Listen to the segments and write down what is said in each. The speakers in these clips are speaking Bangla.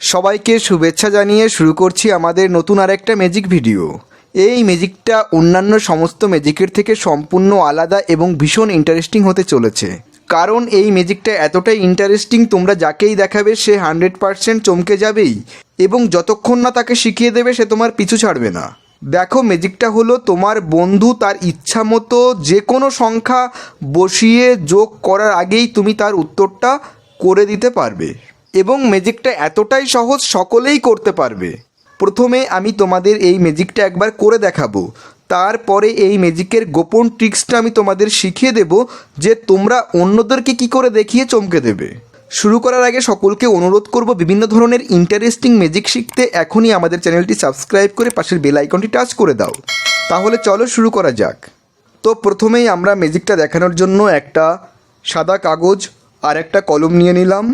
সবাইকে শুভেচ্ছা জানিয়ে শুরু করছি আমাদের নতুন আরেকটা ম্যাজিক ভিডিও। এই ম্যাজিকটা অন্যান্য সমস্ত ম্যাজিকের থেকে সম্পূর্ণ আলাদা এবং ভীষণ ইন্টারেস্টিং হতে চলেছে। কারণ এই ম্যাজিকটা এতটাই ইন্টারেস্টিং, তোমরা যাকেই দেখাবে সে 100% চমকে যাবেই এবং যতক্ষণ না তাকে শিখিয়ে দেবে সে তোমার পিছু ছাড়বে না। দেখো, ম্যাজিকটা হলো তোমার বন্ধু তার ইচ্ছা মতো যে কোনো সংখ্যা বসিয়ে যোগ করার আগেই তুমি তার উত্তরটা করে দিতে পারবে এবং ম্যাজিকটা এতটাই সহজ, সকলেই করতে পারবে। প্রথমে আমি তোমাদের এই ম্যাজিকটা একবার করে দেখাবো, তারপরে এই ম্যাজিকের গোপন ট্রিক্সটা আমি তোমাদের শিখিয়ে দেব যে তোমরা অন্যদেরকে কি করে দেখিয়ে চমকে দেবে। শুরু করার আগে সকলকে অনুরোধ করব, বিভিন্ন ধরনের ইন্টারেস্টিং ম্যাজিক শিখতে এখনই আমাদের চ্যানেলটি সাবস্ক্রাইব করে পাশের বেল আইকনটি টাচ করে দাও। তাহলে চলো শুরু করা যাক। তো প্রথমেই আমরা ম্যাজিকটা দেখানোর জন্য একটা সাদা কাগজ আর একটা কলম নিয়ে নিলাম।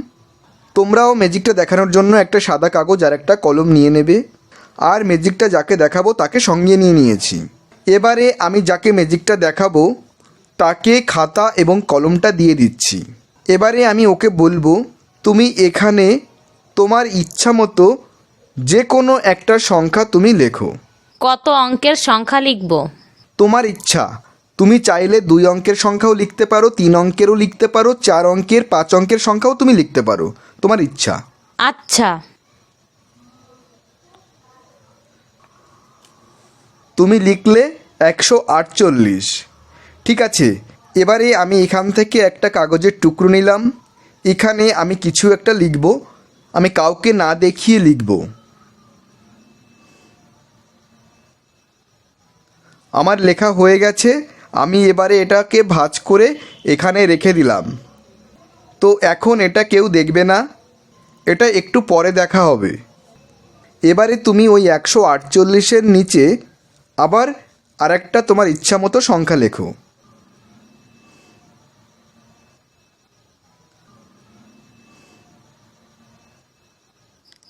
তোমরাও ম্যাজিকটা দেখানোর জন্য একটা সাদা কাগজ আর একটা কলম নিয়ে নেবে। আর ম্যাজিকটা যাকে দেখাবো তাকে সঙ্গে নিয়ে নিয়েছি। এবারে আমি যাকে ম্যাজিকটা দেখাবো তাকে খাতা এবং কলমটা দিয়ে দিচ্ছি। এবারে আমি ওকে বলবো, তুমি এখানে তোমার ইচ্ছা মতো যে কোনো একটা সংখ্যা তুমি লেখো। কত অঙ্কের সংখ্যা লিখব? তোমার ইচ্ছা, তুমি চাইলে 2 অঙ্কের সংখ্যাও লিখতে পারো, 3 অঙ্কেরও লিখতে পারো, 4 অঙ্কের, 5 অঙ্কের সংখ্যাও তুমি লিখতে পারো, তোমার ইচ্ছা। আচ্ছা, তুমি লিখলে 148। ঠিক আছে, এবারে আমি এখান থেকে একটা কাগজের টুকরো নিলাম। এখানে আমি কিছু একটা লিখব, আমি কাউকে না দেখিয়ে লিখব। আমার লেখা হয়ে গেছে, আমি এবারে এটাকে ভাঁজ করে এখানে রেখে দিলাম। তো এখন এটা কেউ দেখবে না, এটা একটু পরে দেখা হবে। এবারে তুমি ওই 148-এর নিচে আবার আরেকটা তোমার ইচ্ছা মতো সংখ্যা লেখো।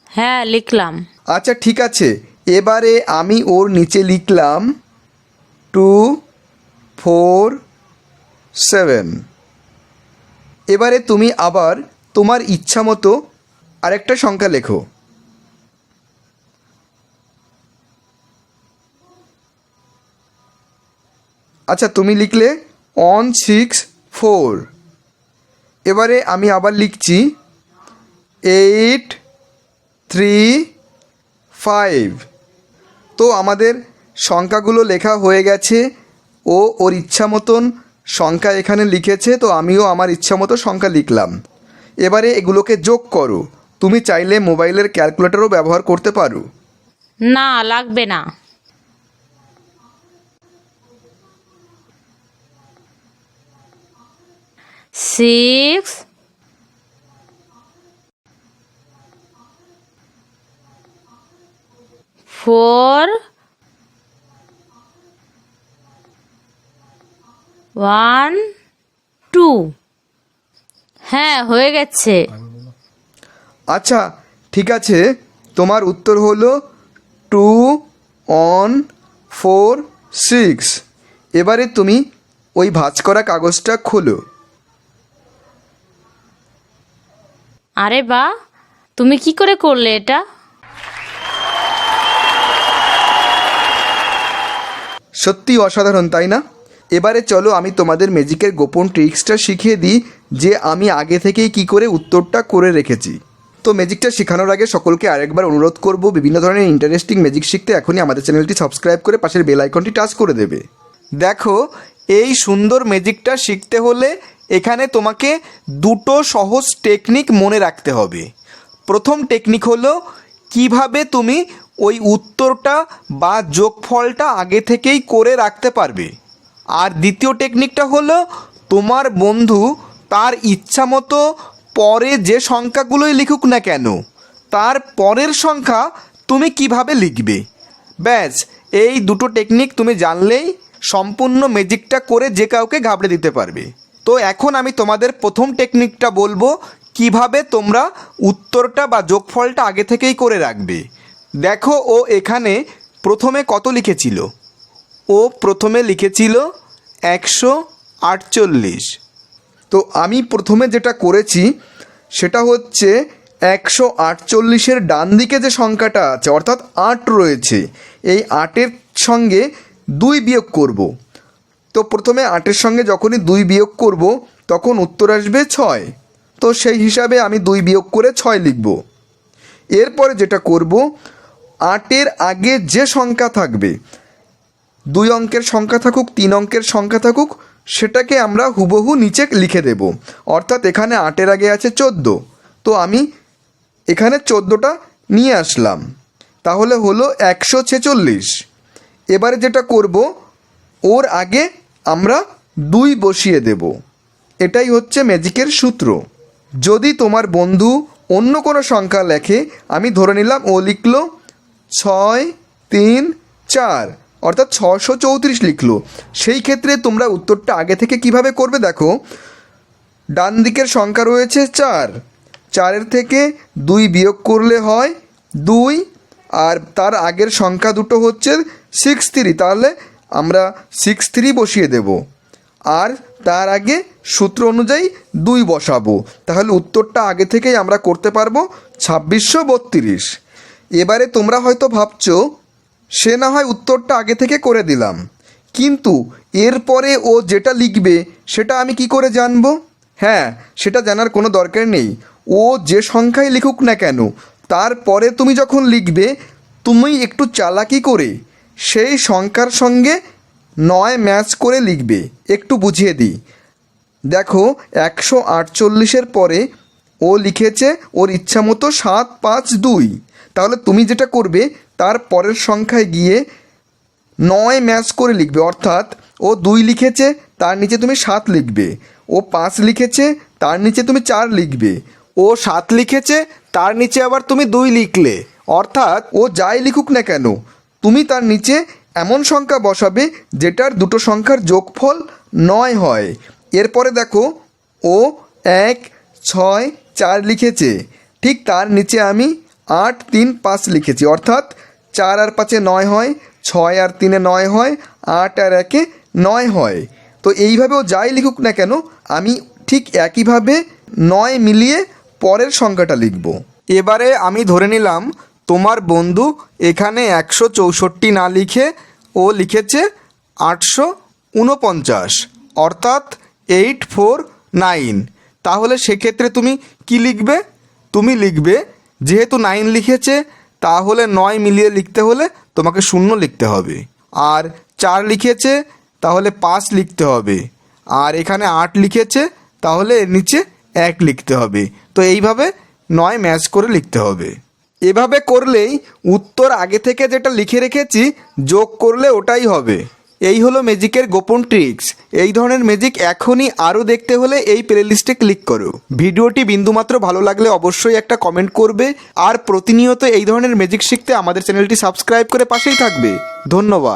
হ্যাঁ লিখলাম। আচ্ছা ঠিক আছে, এবারে আমি ওর নিচে লিখলাম 247। এবারে তুমি আবার তোমার ইচ্ছা মতো আরেকটা সংখ্যা লেখো। আচ্ছা, তুমি লিখলে 164। এবারে আমি আবার লিখছি 835। তো আমাদের সংখ্যাগুলো লেখা হয়ে গেছে। ও ওর ইচ্ছা মতন সংখ্যা এখানে লিখেছে, তো আমিও আমার ইচ্ছা মতো সংখ্যা লিখলাম। এবারে এগুলোকে যোগ করো। তুমি চাইলে মোবাইলের ক্যালকুলেটরও ব্যবহার করতে পারো। না, লাগবে না। 6 4 1 2। হ্যাঁ হয়ে গেছে। আচ্ছা ঠিক আছে, তোমার উত্তর হলো 2146। এবারে তুমি ওই ভাঁজ করা কাগজটা খোলো। আরে বাহ, তুমি কি করে করলে এটা? সত্যি অসাধারণ, তাই না? এবারে চলো আমি তোমাদের ম্যাজিকের গোপন ট্রিক্সটা শিখিয়ে দিই যে আমি আগে থেকেই কি করে উত্তরটা করে রেখেছি। তো ম্যাজিকটা শেখানোর আগে সকলকে আরেকবার অনুরোধ করব, বিভিন্ন ধরনের ইন্টারেস্টিং ম্যাজিক শিখতে এখনই আমাদের চ্যানেলটি সাবস্ক্রাইব করে পাশের বেল আইকনটি টাচ করে দেবে। দেখো, এই সুন্দর ম্যাজিকটা শিখতে হলে এখানে তোমাকে 2টো সহজ টেকনিক মনে রাখতে হবে। প্রথম টেকনিক হলো কিভাবে তুমি ওই উত্তরটা বা যোগফলটা আগে থেকেই করে রাখতে পারবে। আর দ্বিতীয় টেকনিকটা হলো তোমার বন্ধু তার ইচ্ছা মতো পরে যে সংখ্যাগুলোই লিখুক না কেন, তার পরের সংখ্যা তুমি কিভাবে লিখবে। ব্যাস, এই 2টো টেকনিক তুমি জানলেই সম্পূর্ণ ম্যাজিকটা করে যে কাউকে ঘাবড়ে দিতে পারবে। তো এখন আমি তোমাদের প্রথম টেকনিকটা বলবো, কিভাবে তোমরা উত্তরটা বা যোগফলটা আগে থেকেই করে রাখবে। দেখো, ও এখানে প্রথমে কত লিখেছিল? ও প্রথমে লিখেছিল 148। তো আমি প্রথমে যেটা করেছি সেটা হচ্ছে 148-এর ডান দিকে যে সংখ্যাটা আছে অর্থাৎ 8 রয়েছে, এই 8-এর সঙ্গে 2 বিয়োগ করব। তো প্রথমে 8-এর সঙ্গে যখনই 2 বিয়োগ করব তখন উত্তর আসবে 6। তো সেই হিসাবে আমি 2 বিয়োগ করে 6 লিখব। এরপরে যেটা করব, 8-এর আগে যে সংখ্যা থাকবে, 2 অঙ্কের সংখ্যা থাকুক 3 অঙ্কের সংখ্যা থাকুক, সেটাকে আমরা হুবহু নিচে লিখে দেব। অর্থাৎ এখানে 8-এর আগে আছে 14, তো আমি এখানে 14টা নিয়ে আসলাম, তাহলে হলো 146। এবারে যেটা করব, ওর আগে আমরা 2 বসিয়ে দেব। এটাই হচ্ছে ম্যাজিকের সূত্র। যদি তোমার বন্ধু অন্য কোনো সংখ্যা লেখে, আমি ধরে নিলাম ও লিখলো 6, 3, 4 অর্থাৎ 634 লিখলো, সেই ক্ষেত্রে তোমরা উত্তরটা আগে থেকে কিভাবে করবে দেখো। ডান দিকের সংখ্যা রয়েছে 4, 4-এর থেকে 2 বিয়োগ করলে হয় 2, আর তার আগের সংখ্যা দুটো হচ্ছে 63, তাহলে আমরা 63 বসিয়ে দেব, আর তার আগে সূত্র অনুযায়ী 2 বসাবো। তাহলে উত্তরটা আগে থেকেই আমরা করতে পারবো 2632। এবারে তোমরা হয়তো ভাবছো, সে না হয় উত্তরটা আগে থেকে করে দিলাম, কিন্তু এরপরে ও যেটা লিখবে সেটা আমি কি করে জানবো? হ্যাঁ, সেটা জানার কোনো দরকার নেই। ও যে সংখ্যাই লিখুক না কেন, তারপরে তুমি যখন লিখবে, তুমি একটু চালাকি করে সেই সংখ্যার সঙ্গে 9 ম্যাচ করে লিখবে। একটু বুঝিয়ে দিই। দেখো, 148-এর পরে ও লিখেছে ওর ইচ্ছা মতো 752, তাহলে তুমি যেটা করবে, তার পরের সংখ্যায় গিয়ে 9 ম্যাচ করে লিখবে। অর্থাৎ ও 2 লিখেছে, তার নিচে তুমি 7 লিখবে। ও 5 লিখেছে, তার নিচে তুমি 4 লিখবে। ও 7 লিখেছে, তার নিচে আবার তুমি 2 লিখলে। অর্থাৎ ও যাই লিখুক না কেন, তুমি তার নিচে এমন সংখ্যা বসাবে যেটার দুটো সংখ্যার যোগফল 9 হয়। এরপরে দেখো, ও 1, 6, 4 লিখেছে, ঠিক তার নিচে আমি 8, 3, 5 লিখেছি। অর্থাৎ 4 আর 5-এ 9 হয়, 6 আর 3-এ 9 হয়, 8 আর 1-এ 9 হয়। তো এইভাবে ও যাই লিখুক না কেন, আমি ঠিক একইভাবে 9 মিলিয়ে পরের সংখ্যাটা লিখব। এবারে আমি ধরে নিলাম তোমার বন্ধু এখানে 164 না লিখে ও লিখেছে 849, অর্থাৎ 849। তাহলে সেক্ষেত্রে তুমি কি লিখবে? তুমি লিখবে, যেহেতু 9 লিখেছে, তাহলে 9 মিলিয়ে লিখতে হলে তোমাকে 0 লিখতে হবে। আর 4 লিখেছে, তাহলে 5 লিখতে হবে। আর এখানে 8 লিখেছে, তাহলে এর নিচে 1 লিখতে হবে। তো এইভাবে 9 ম্যাচ করে লিখতে হবে। এভাবে করলেই উত্তর আগে থেকে যেটা লিখে রেখেছি যোগ করলে ওটাই হবে। এই হলো ম্যাজিকের গোপন ট্রিক্স। এই ধরনের ম্যাজিক এখনই আরও দেখতে হলে এই প্লেলিস্টে ক্লিক করো। ভিডিওটি বিন্দুমাত্র ভালো লাগলে অবশ্যই একটা কমেন্ট করবে, আর প্রতিনিয়ত এই ধরনের ম্যাজিক শিখতে আমাদের চ্যানেলটি সাবস্ক্রাইব করে পাশেই থাকবে। ধন্যবাদ।